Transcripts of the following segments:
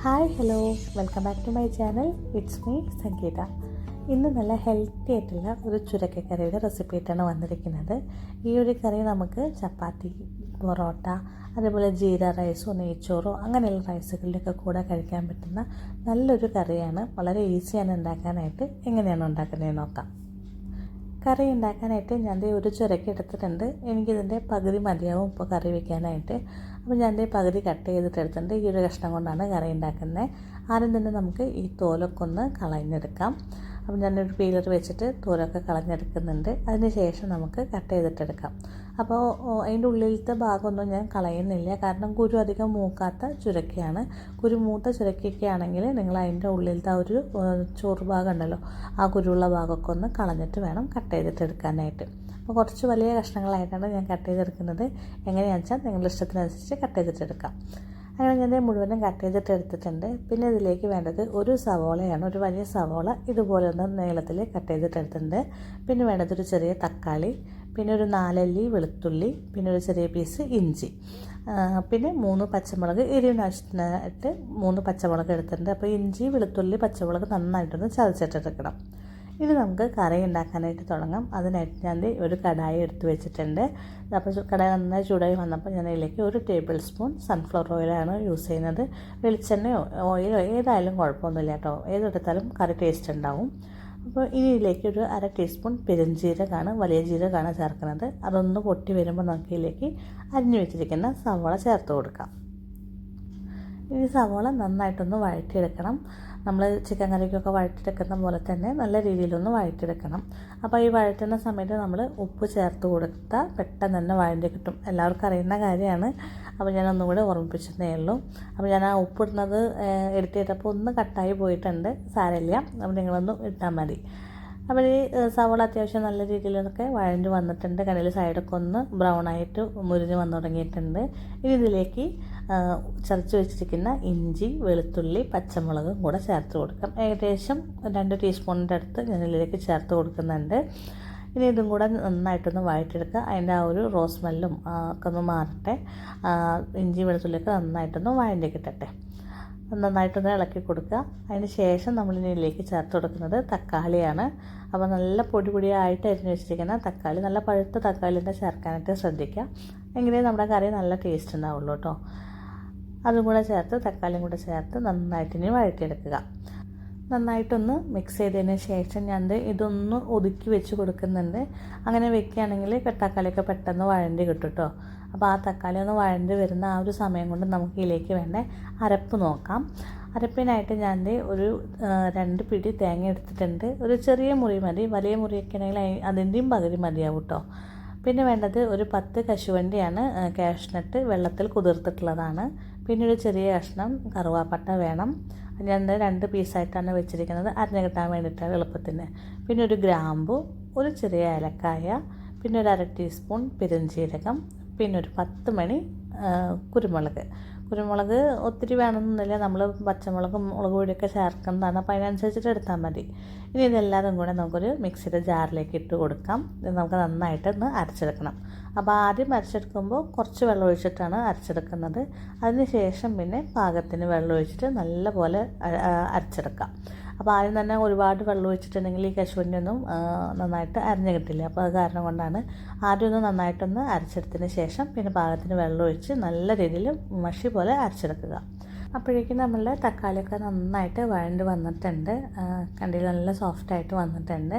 Hi hello welcome back to my channel. It's me Sangeetha. ഇന്ന് നല്ല healthy ആയിട്ടുള്ള ഒരു ചുരക്കക്കറിയുടെ റെസിപ്പി ആയിട്ടാണ് വന്നിരിക്കുന്നത്. ഈ ഒരു കറി നമുക്ക് ചപ്പാത്തി, പൊറോട്ട, അതേപോലെ ജീര റൈസോ നെയ്ച്ചോറോ അങ്ങനെയുള്ള റൈസുകളിലൊക്കെ കൂടെ കഴിക്കാൻ പറ്റുന്ന നല്ലൊരു കറിയാണ്. വളരെ ഈസിയാണ് ഉണ്ടാക്കാനായിട്ട്. എങ്ങനെയാണ് ഉണ്ടാക്കുന്നതെന്ന് നോക്കാം. കറി ഉണ്ടാക്കാനായിട്ട് ഞാൻ ഒരു ചുരക്ക എടുത്തിട്ടുണ്ട്. എനിക്കിതിൻ്റെ പകുതി മതിയാവും ഇപ്പോൾ കറി വയ്ക്കാനായിട്ട്. അപ്പോൾ ഞാൻ പകുതി കട്ട് ചെയ്തിട്ട് എടുത്തിട്ടുണ്ട്. ഈ ഒരു കഷ്ണം കൊണ്ടാണ് കറി ഉണ്ടാക്കുന്നത്. ആദ്യം തന്നെ നമുക്ക് ഈ തോലൊക്കെ ഒന്ന് കളഞ്ഞെടുക്കാം. അപ്പോൾ ഞാനൊരു പീലർ വെച്ചിട്ട് തോലൊക്കെ കളഞ്ഞെടുക്കുന്നുണ്ട്. അതിന് ശേഷം നമുക്ക് കട്ട് ചെയ്തിട്ടെടുക്കാം. അപ്പോൾ അതിൻ്റെ ഉള്ളിലത്തെ ഭാഗമൊന്നും ഞാൻ കളയുന്നില്ല, കാരണം കുരു അധികം മൂക്കാത്ത ചുരക്കയാണ്. കുരു മൂത്ത ചുരക്കൊക്കെ ആണെങ്കിൽ നിങ്ങൾ അതിൻ്റെ ഉള്ളിലത്തെ ആ ഒരു ചോറ് ഭാഗം ഉണ്ടല്ലോ, ആ കുരുള്ള ഭാഗമൊക്കെ ഒന്ന് കളഞ്ഞിട്ട് വേണം കട്ട് ചെയ്തിട്ടെടുക്കാനായിട്ട്. അപ്പോൾ കുറച്ച് വലിയ കഷ്ണങ്ങളായിട്ടാണ് ഞാൻ കട്ട് ചെയ്തെടുക്കുന്നത്. എങ്ങനെയാണെന്ന് വെച്ചാൽ നിങ്ങളുടെ ഇഷ്ടത്തിനനുസരിച്ച് കട്ട് ചെയ്തിട്ടെടുക്കാം. അങ്ങനെ ഞാൻ മുഴുവനും കട്ട് ചെയ്തിട്ട് എടുത്തിട്ടുണ്ട്. പിന്നെ ഇതിലേക്ക് വേണ്ടത് ഒരു സവോളയാണ്. ഒരു വലിയ സവോള ഇതുപോലെ ഒന്ന് നീളത്തിൽ കട്ട് ചെയ്തിട്ടെടുത്തിട്ടുണ്ട്. പിന്നെ വേണ്ടത് ഒരു ചെറിയ തക്കാളി, പിന്നെ ഒരു 4 അല്ലി വെളുത്തുള്ളി, പിന്നെ ഒരു ചെറിയ പീസ് ഇഞ്ചി, പിന്നെ 3 പച്ചമുളക്, എരിവിനാവശ്യത്തിനായിട്ട് 3 പച്ചമുളക് എടുത്തിട്ടുണ്ട്. അപ്പോൾ ഇഞ്ചി, വെളുത്തുള്ളി, പച്ചമുളക് നന്നായിട്ടൊന്ന് ചതച്ചിട്ടെടുക്കണം. ഇനി നമുക്ക് കറി ഉണ്ടാക്കാനായിട്ട് തുടങ്ങാം. അതിനായിട്ട് ഞാൻ ഒരു കടായി എടുത്ത് വെച്ചിട്ടുണ്ട്. അപ്പോൾ കടായി നന്നായി ചൂടായി വന്നപ്പോൾ ഞാൻ അതിലേക്ക് 1 ടേബിൾ സ്പൂൺ സൺഫ്ലവർ ഓയിലാണ് യൂസ് ചെയ്യുന്നത്. വെളിച്ചെണ്ണയോ ഓയിലോ ഏതായാലും കുഴപ്പമൊന്നുമില്ല കേട്ടോ, ഏതെടുത്താലും കറി ടേസ്റ്റ് ഉണ്ടാവും. അപ്പോൾ ഇനി ഇതിലേക്ക് ഒരു 1/2 ടീസ്പൂൺ പെരുംജീരകമാണ്, വലിയ ജീരകമാണ് ചേർക്കുന്നത്. അതൊന്ന് പൊട്ടി വരുമ്പോൾ നമുക്ക് ഇതിലേക്ക് അരിഞ്ഞു വെച്ചിരിക്കുന്ന സവോള ചേർത്ത് കൊടുക്കാം. ഈ സവോള നന്നായിട്ടൊന്ന് വഴറ്റിയെടുക്കണം. നമ്മൾ ചിക്കൻ കറിക്കൊക്കെ വഴറ്റിയെടുക്കുന്ന പോലെ തന്നെ നല്ല രീതിയിലൊന്ന് വഴറ്റിയെടുക്കണം. അപ്പോൾ ഈ വഴറ്റുന്ന സമയത്ത് നമ്മൾ ഉപ്പ് ചേർത്ത് കൊടുത്താൽ പെട്ടെന്ന് തന്നെ വഴറ്റി കിട്ടും. എല്ലാവർക്കും അറിയുന്ന കാര്യമാണ്. അപ്പോൾ ഞാനൊന്നും കൂടെ ഓർമ്മിപ്പിച്ചതേ ഉള്ളൂ. അപ്പോൾ ഞാൻ ആ ഉപ്പിടുന്നത് എഡിറ്റ് ചെയ്തപ്പോൾ ഒന്ന് കട്ടായി പോയിട്ടുണ്ട്. സാരമില്ല, അപ്പോൾ നിങ്ങളൊന്ന് ഇട്ടാൽ മതി. അപ്പോൾ ഈ സവോള അത്യാവശ്യം നല്ല രീതിയിലൊക്കെ വഴഞ്ഞ് വന്നിട്ടുണ്ട്. കണ്ണിൽ സൈഡൊക്കെ ഒന്ന് ബ്രൗൺ ആയിട്ട് മുരിഞ്ഞ് വന്നു തുടങ്ങിയിട്ടുണ്ട്. ഇനി ഇതിലേക്ക് ചതച്ച് വെച്ചിരിക്കുന്ന ഇഞ്ചി, വെളുത്തുള്ളി, പച്ചമുളകും കൂടെ ചേർത്ത് കൊടുക്കാം. ഏകദേശം 2 ടീസ്പൂണിൻ്റെ അടുത്ത് ഞാൻ ഇതിലേക്ക് ചേർത്ത് കൊടുക്കുന്നുണ്ട്. ഇനി ഇതും കൂടെ നന്നായിട്ടൊന്ന് വഴറ്റിയെടുക്കുക. അതിൻ്റെ ആ ഒരു റോസ് സ്മെല്ലും ഒക്കെ ഒന്ന് മാറട്ടെ. ഇഞ്ചി വെളുത്തുള്ളിയൊക്കെ നന്നായിട്ടൊന്ന് വഴറ്റി കിട്ടട്ടെ. നന്നായിട്ടൊന്ന് ഇളക്കി കൊടുക്കുക. അതിന് ശേഷം നമ്മളിനി ഇതിലേക്ക് ചേർത്ത് കൊടുക്കുന്നത് തക്കാളിയാണ്. അപ്പോൾ നല്ല പൊടിയായിട്ട് അരിഞ്ഞ് വെച്ചിരിക്കുന്ന തക്കാളി, നല്ല പഴുത്ത തക്കാളി തന്നെ ചേർക്കാനായിട്ട് ശ്രദ്ധിക്കുക. എങ്കിലേ നമ്മുടെ കറി നല്ല ടേസ്റ്റ് ഉണ്ടാവുള്ളൂ കേട്ടോ. അതും കൂടെ ചേർത്ത് തക്കാളിയും കൂടെ ചേർത്ത് നന്നായിട്ടിനി വഴറ്റിയെടുക്കുക. നന്നായിട്ടൊന്ന് മിക്സ് ചെയ്തതിന് ശേഷം ഞാൻ ഇതൊന്ന് ഒതുക്കി വെച്ച് കൊടുക്കുന്നുണ്ട്. അങ്ങനെ വെക്കുകയാണെങ്കിൽ തക്കാളിയൊക്കെ പെട്ടെന്ന് വഴണ്ടി കിട്ടും കേട്ടോ. അപ്പോൾ ആ തക്കാളി ഒന്ന് വഴണ്ടി വരുന്ന ആ ഒരു സമയം കൊണ്ട് നമുക്ക് ഇതിലേക്ക് വേണ്ട അരപ്പ് നോക്കാം. അരപ്പിനായിട്ട് ഞാൻ ഒരു 2 പിടി തേങ്ങ എടുത്തിട്ടുണ്ട്. ഒരു ചെറിയ മുറി മതി, വലിയ മുറിയൊക്കെ ആണെങ്കിൽ അതിൻ്റെയും പകുതി മതിയാവും കേട്ടോ. പിന്നെ വേണ്ടത് ഒരു 10 കശുവണ്ടിയാണ്, കാഷ്നട്ട് വെള്ളത്തിൽ കുതിർത്തിട്ടുള്ളതാണ്. പിന്നെ ഒരു ചെറിയ കഷ്ണം കറുവാപ്പട്ട വേണം. ഞാൻ 2 പീസായിട്ടാണ് വെച്ചിരിക്കുന്നത്, അരിഞ്ഞ് കിട്ടാൻ വേണ്ടിയിട്ടാണ് എളുപ്പത്തിന്. പിന്നെ ഒരു ഗ്രാമ്പു, ഒരു ചെറിയ ഏലക്കായ, പിന്നെ ഒരു 1/2 ടീസ്പൂൺ പെരുംജീരകം, പിന്നെ ഒരു 10 മണി കുരുമുളക് ഒത്തിരി വേണമെന്നൊന്നുമില്ല. നമ്മൾ പച്ചമുളകും മുളക് പൊടിയൊക്കെ ചേർക്കുന്നതാണ്, അപ്പോൾ അതിനനുസരിച്ചിട്ട് എടുത്താൽ മതി. ഇനി ഇതെല്ലാതും കൂടെ നമുക്കൊരു മിക്സിയുടെ ജാറിലേക്ക് ഇട്ട് കൊടുക്കാം. ഇത് നമുക്ക് നന്നായിട്ടൊന്ന് അരച്ചെടുക്കണം. അപ്പോൾ ആദ്യം അരച്ചെടുക്കുമ്പോൾ കുറച്ച് വെള്ളം ഒഴിച്ചിട്ടാണ് അരച്ചെടുക്കുന്നത്. അതിന് ശേഷം പിന്നെ പാകത്തിന് വെള്ളം ഒഴിച്ചിട്ട് നല്ലപോലെ അരച്ചെടുക്കാം. അപ്പോൾ ആദ്യം തന്നെ ഒരുപാട് വെള്ളം ഒഴിച്ചിട്ടുണ്ടെങ്കിൽ ഈ കശുവണ്ടിയൊന്നും നന്നായിട്ട് അരഞ്ഞ് കിട്ടില്ല. അപ്പോൾ അത് കാരണം കൊണ്ടാണ് ആദ്യം ഒന്ന് നന്നായിട്ടൊന്ന് അരച്ചെടുത്തതിന് ശേഷം പിന്നെ പാകത്തിന് വെള്ളം ഒഴിച്ച് നല്ല രീതിയിൽ മഷി പോലെ അരച്ചെടുക്കുക. അപ്പോഴേക്കും നമ്മളുടെ തക്കാളിയൊക്കെ നന്നായിട്ട് വഴണ്ട് വന്നിട്ടുണ്ട്. കണ്ടിൽ നല്ല സോഫ്റ്റായിട്ട് വന്നിട്ടുണ്ട്.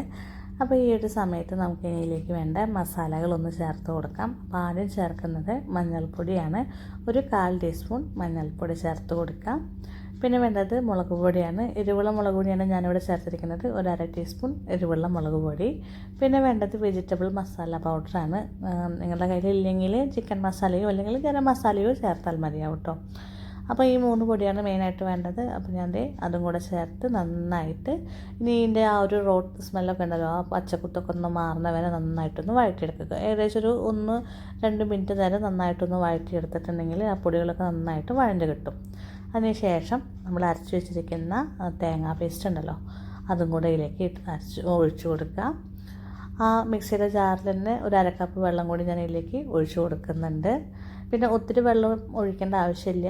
അപ്പോൾ ഈ ഒരു സമയത്ത് നമുക്ക് ഇതിലേക്ക് വേണ്ട മസാലകളൊന്ന് ചേർത്ത് കൊടുക്കാം. അപ്പോൾ ആദ്യം ചേർക്കുന്നത് മഞ്ഞൾപ്പൊടിയാണ്. ഒരു 1/4 ടീസ്പൂൺ മഞ്ഞൾപ്പൊടി ചേർത്ത് കൊടുക്കാം. പിന്നെ വേണ്ടത് മുളക് പൊടിയാണ്. എരിവുള്ള മുളക് പൊടിയാണ് ഞാനിവിടെ ചേർത്തിരിക്കുന്നത്. ഒരു 1/2 ടീസ്പൂൺ എരിവുള്ള മുളക് പൊടി. പിന്നെ വേണ്ടത് വെജിറ്റബിൾ മസാല പൗഡറാണ്. നിങ്ങളുടെ കയ്യിൽ ഇല്ലെങ്കിൽ ചിക്കൻ മസാലയോ അല്ലെങ്കിൽ ഗരം മസാലയോ ചേർത്താൽ മതിയാവും കേട്ടോ. അപ്പോൾ ഈ 3 പൊടിയാണ് മെയിനായിട്ട് വേണ്ടത്. അപ്പോൾ ഞാൻ അതും കൂടെ ചേർത്ത് നന്നായിട്ട് ഇനി ഇതിൻ്റെ ആ ഒരു റോട്ട് സ്മെല്ലൊക്കെ ഉണ്ടല്ലോ, ആ പച്ചക്കുത്തൊക്കെ ഒന്ന് മാറുന്ന വരെ നന്നായിട്ടൊന്ന് വഴറ്റിയെടുക്കുക. ഏകദേശം ഒരു 1-2 മിനിറ്റ് നേരം നന്നായിട്ടൊന്ന് വഴറ്റിയെടുത്തിട്ടുണ്ടെങ്കിൽ ആ പൊടികളൊക്കെ നന്നായിട്ട് വഴണ്ട് കിട്ടും. അതിനുശേഷം നമ്മൾ അരച്ച് വെച്ചിരിക്കുന്ന തേങ്ങാ പേസ്റ്റ് ഉണ്ടല്ലോ, അതും കൂടെ ഇതിലേക്ക് ഒഴിച്ചു കൊടുക്കുക. ആ മിക്സിയുടെ ജാറിൽ തന്നെ ഒരു 1/2 കപ്പ് വെള്ളം കൂടി ഞാൻ ഇതിലേക്ക് ഒഴിച്ചു കൊടുക്കുന്നുണ്ട്. പിന്നെ ഒത്തിരി വെള്ളം ഒഴിക്കേണ്ട ആവശ്യമില്ല.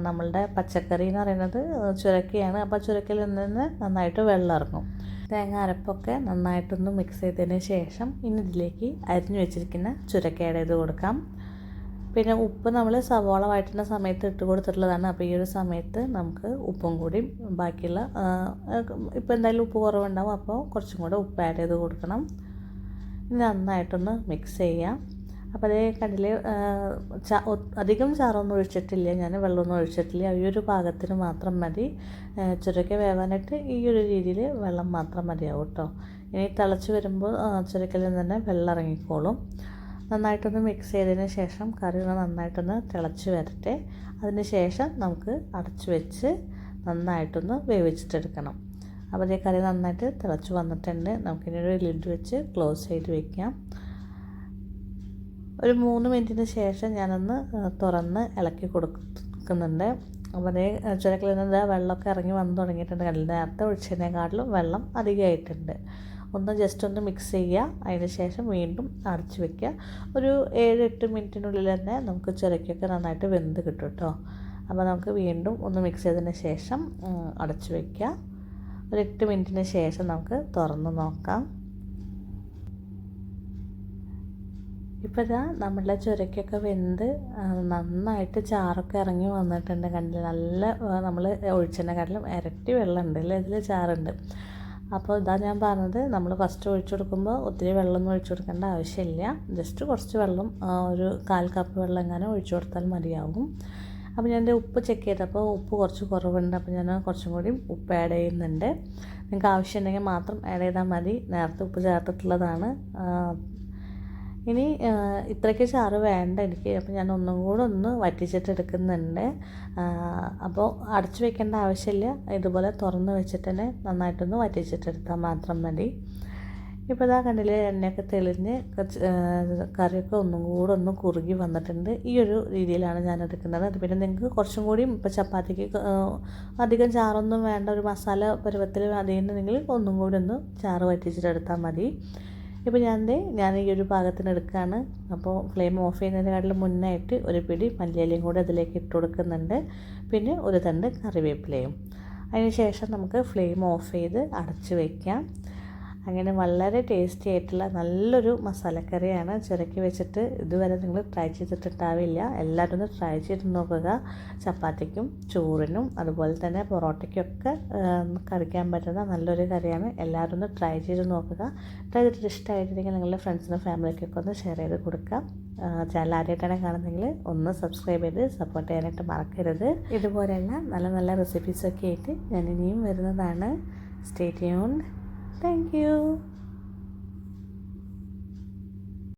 നമ്മളുടെ പച്ചക്കറി എന്ന് പറയുന്നത് ചുരക്കയാണ്. അപ്പോൾ ചുരക്കയിൽ നിന്ന് നന്നായിട്ട് വെള്ളം ഇറങ്ങും. തേങ്ങ അരപ്പൊക്കെ നന്നായിട്ടൊന്ന് മിക്സ് ചെയ്തതിന് ശേഷം ഇനി ഇതിലേക്ക് അരിഞ്ഞു വെച്ചിരിക്കുന്ന ചുരക്ക ആഡ് ചെയ്ത് കൊടുക്കാം. പിന്നെ ഉപ്പ് നമ്മൾ സവോള വഴറ്റുന്ന സമയത്ത് ഇട്ട് കൊടുത്തിട്ടുള്ളതാണ്. അപ്പോൾ ഈ ഒരു സമയത്ത് നമുക്ക് ഉപ്പും കൂടി ബാക്കിയുള്ള ഇപ്പോൾ എന്തായാലും ഉപ്പ് കുറവുണ്ടാവും, അപ്പോൾ കുറച്ചും കൂടെ ഉപ്പ് ആഡ് ചെയ്ത് കൊടുക്കണം. ഇനി നന്നായിട്ടൊന്ന് മിക്സ് ചെയ്യാം. അപ്പോൾ അതേ കണ്ടില്ലേ, അധികം ചാറൊന്നും ഒഴിച്ചിട്ടില്ല, ഞാൻ വെള്ളമൊന്നും ഒഴിച്ചിട്ടില്ല. ഈ ഒരു പാകത്തിന് മാത്രം മതി. ചുരക്ക വേവാനായിട്ട് ഈ ഒരു രീതിയിൽ വെള്ളം മാത്രം മതിയാവും കേട്ടോ. ഇനി തിളച്ച് വരുമ്പോൾ ചുരക്കയിൽ നിന്ന് തന്നെ വെള്ളം ഇറങ്ങിക്കോളും. നന്നായിട്ടൊന്ന് മിക്സ് ചെയ്തതിന് ശേഷം കറി നന്നായിട്ടൊന്ന് തിളച്ച് വരട്ടെ. അതിന് ശേഷം നമുക്ക് അടച്ച് വെച്ച് നന്നായിട്ടൊന്ന് വേവിച്ചിട്ടെടുക്കണം. അപ്പോൾ അതേ കറി നന്നായിട്ട് തിളച്ച് വന്നിട്ടുണ്ട്. നമുക്കിനി ഒരു ലിഡ് വെച്ച് ക്ലോസ് ചെയ്ത് വയ്ക്കാം. ഒരു 3 മിനിറ്റിന് ശേഷം ഞാനൊന്ന് തുറന്ന് ഇളക്കി കൊടുക്കുന്നുണ്ട്. അപ്പോൾ അതേ ചുരക്കിൽ നിന്ന് വെള്ളമൊക്കെ ഇറങ്ങി വന്ന് തുടങ്ങിയിട്ടുണ്ട്. നേരത്തെ ഒഴിച്ചതിനേക്കാട്ടിലും വെള്ളം അധികമായിട്ടുണ്ട്. ഒന്ന് ജസ്റ്റ് ഒന്ന് മിക്സ് ചെയ്യുക. അതിന് ശേഷം വീണ്ടും അടച്ച് വയ്ക്കുക. ഒരു 7-8 മിനിറ്റിനുള്ളിൽ തന്നെ നമുക്ക് ചുരക്കൊക്കെ നന്നായിട്ട് വെന്ത് കിട്ടും കേട്ടോ. അപ്പോൾ നമുക്ക് വീണ്ടും ഒന്ന് മിക്സ് ചെയ്തതിന് ശേഷം അടച്ച് വയ്ക്കുക. ഒരു 8 മിനിറ്റിന് ശേഷം നമുക്ക് തുറന്ന് നോക്കാം. ഇപ്പോൾ ഇതാ നമ്മളുടെ ചുരക്കൊക്കെ വെന്ത് നന്നായിട്ട് ചാറൊക്കെ ഇറങ്ങി വന്നിട്ടുണ്ട്. കണ്ടില്ല, നല്ല നമ്മൾ ഒഴിച്ചതിനെക്കാട്ടിലും ഇരട്ടി വെള്ളമുണ്ട് അല്ലേ, ഇതിൽ ചാറുണ്ട്. അപ്പോൾ ഇതാ ഞാൻ പറഞ്ഞത്, നമ്മൾ ഫസ്റ്റ് ഒഴിച്ചു കൊടുക്കുമ്പോൾ ഒത്തിരി വെള്ളമൊന്നും ഒഴിച്ചു കൊടുക്കേണ്ട ആവശ്യമില്ല. ജസ്റ്റ് കുറച്ച് വെള്ളം, ഒരു 1/4 കപ്പ് വെള്ളം എങ്ങനെ ഒഴിച്ചു കൊടുത്താൽ മതിയാകും. അപ്പോൾ ഞാൻ എൻ്റെ ഉപ്പ് ചെക്ക് ചെയ്തപ്പോൾ ഉപ്പ് കുറച്ച് കുറവുണ്ട്. അപ്പോൾ ഞാൻ കുറച്ചും കൂടി ഉപ്പ് ആഡ് ചെയ്യുന്നുണ്ട്. നിങ്ങൾക്ക് ആവശ്യമുണ്ടെങ്കിൽ മാത്രം ആഡ് ചെയ്താൽ മതി. നേരത്തെ ഉപ്പ് ചേർത്തിട്ടുള്ളതാണ്. ഇനി ഇത്രയ്ക്ക് ചാറ് വേണ്ട എനിക്ക്. അപ്പോൾ ഞാൻ ഒന്നും കൂടെ ഒന്ന് വറ്റിച്ചിട്ടെടുക്കുന്നുണ്ട്. അപ്പോൾ അടച്ചു വെക്കേണ്ട ആവശ്യമില്ല. ഇതുപോലെ തുറന്ന് വെച്ചിട്ട് തന്നെ നന്നായിട്ടൊന്ന് വറ്റിച്ചിട്ടെടുത്താൽ മാത്രം മതി. ഇപ്പോൾ ഇതാ കണ്ടില്ലേ, എണ്ണയൊക്കെ തെളിഞ്ഞ് കറിയൊക്കെ ഒന്നും കൂടെ ഒന്ന് കുറുകി വന്നിട്ടുണ്ട്. ഈ ഒരു രീതിയിലാണ് ഞാൻ എടുക്കുന്നത്. അത് പിന്നെ നിങ്ങൾക്ക് കുറച്ചും കൂടി ഇപ്പോൾ ചപ്പാത്തിക്ക് അധികം ചാറൊന്നും വേണ്ട, ഒരു മസാല പരുവത്തിൽ മതിയെന്നുണ്ടെങ്കിൽ ഒന്നും കൂടി ഒന്ന് ചാറ് വറ്റിച്ചിട്ടെടുത്താൽ മതി. ഇപ്പോൾ ഞാൻ ഈ ഒരു പാകത്തിന് എടുക്കുകയാണ്. അപ്പോൾ ഫ്ലെയിം ഓഫ് ചെയ്യുന്നതിനെക്കാട്ടിലും മുന്നായിട്ട് ഒരു പിടി മല്ലിയിലയും കൂടി അതിലേക്ക് ഇട്ട് കൊടുക്കുന്നുണ്ട്. പിന്നെ ഒരു തണ്ട് കറിവേപ്പിലയും. അതിന് ശേഷം നമുക്ക് ഫ്ലെയിം ഓഫ് ചെയ്ത് അടച്ച് വയ്ക്കാം. അങ്ങനെ വളരെ ടേസ്റ്റി ആയിട്ടുള്ള നല്ലൊരു മസാലക്കറിയാണ്. ചുരക്കി വെച്ചിട്ട് ഇതുവരെ നിങ്ങൾ ട്രൈ ചെയ്തിട്ടുണ്ടാവില്ല. എല്ലാവരും ഒന്ന് ട്രൈ ചെയ്ത് നോക്കുക. ചപ്പാത്തിക്കും ചോറിനും അതുപോലെ തന്നെ പൊറോട്ടയ്ക്കൊക്കെ കഴിക്കാൻ പറ്റുന്ന നല്ലൊരു കറിയാണ്. എല്ലാവരും ഒന്ന് ട്രൈ ചെയ്ത് നോക്കുക. ട്രൈ ചെയ്തിട്ട് ഇഷ്ടമായിട്ടുണ്ടെങ്കിൽ നിങ്ങളുടെ ഫ്രണ്ട്സിനും ഫാമിലിക്കൊക്കെ ഒന്ന് ഷെയർ ചെയ്ത് കൊടുക്കാം. ചാനൽ ആദ്യമായിട്ടാണ് കാണുന്നതെങ്കിൽ ഒന്ന് സബ്സ്ക്രൈബ് ചെയ്ത് സപ്പോർട്ട് ചെയ്യാനായിട്ട് മറക്കരുത്. ഇതുപോലെയുള്ള നല്ല നല്ല റെസിപ്പീസൊക്കെ ആയിട്ട് ഞാൻ ഇനിയും വരുന്നതാണ്. Stay tuned. Thank you.